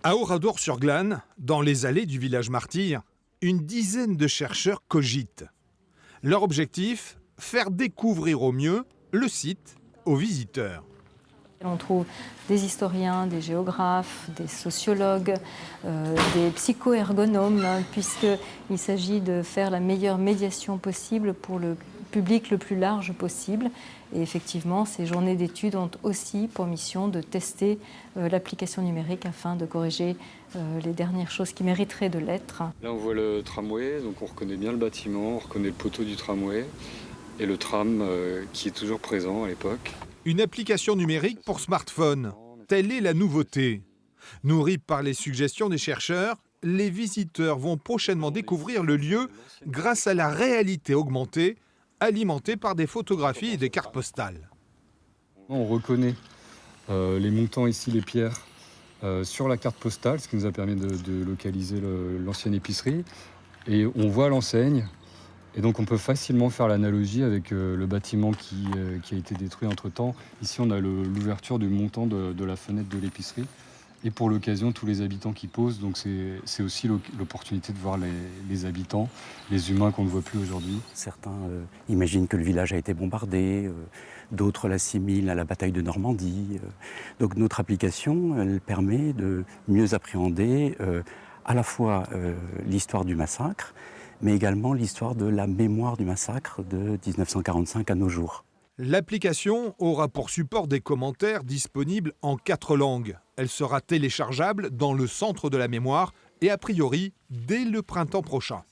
À Oradour-sur-Glane, dans les allées du village martyr, une dizaine de chercheurs cogitent. Leur objectif, faire découvrir au mieux le site aux visiteurs. On trouve des historiens, des géographes, des sociologues, des psycho-ergonomes, puisqu'il s'agit de faire la meilleure médiation possible pour le public le plus large possible. Et effectivement, ces journées d'études ont aussi pour mission de tester l'application numérique afin de corriger les dernières choses qui mériteraient de l'être. Là, on voit le tramway, donc on reconnaît bien le bâtiment, on reconnaît le poteau du tramway et le tram qui est toujours présent à l'époque. Une application numérique pour smartphone, telle est la nouveauté. Nourris par les suggestions des chercheurs, les visiteurs vont prochainement découvrir le lieu grâce à la réalité augmentée, alimentée par des photographies et des cartes postales. On reconnaît les montants ici, les pierres, sur la carte postale, ce qui nous a permis de localiser l'ancienne épicerie. Et on voit l'enseigne. Et donc on peut facilement faire l'analogie avec le bâtiment qui a été détruit entre-temps. Ici, on a l'ouverture du montant de la fenêtre de l'épicerie. Et pour l'occasion, tous les habitants qui posent. Donc c'est aussi l'opportunité de voir les habitants, les humains qu'on ne voit plus aujourd'hui. Certains imaginent que le village a été bombardé, d'autres l'assimilent à la bataille de Normandie. Donc notre application, elle permet de mieux appréhender à la fois l'histoire du massacre, mais également l'histoire de la mémoire du massacre de 1945 à nos jours. L'application aura pour support des commentaires disponibles en 4 langues. Elle sera téléchargeable dans le centre de la mémoire et a priori dès le printemps prochain.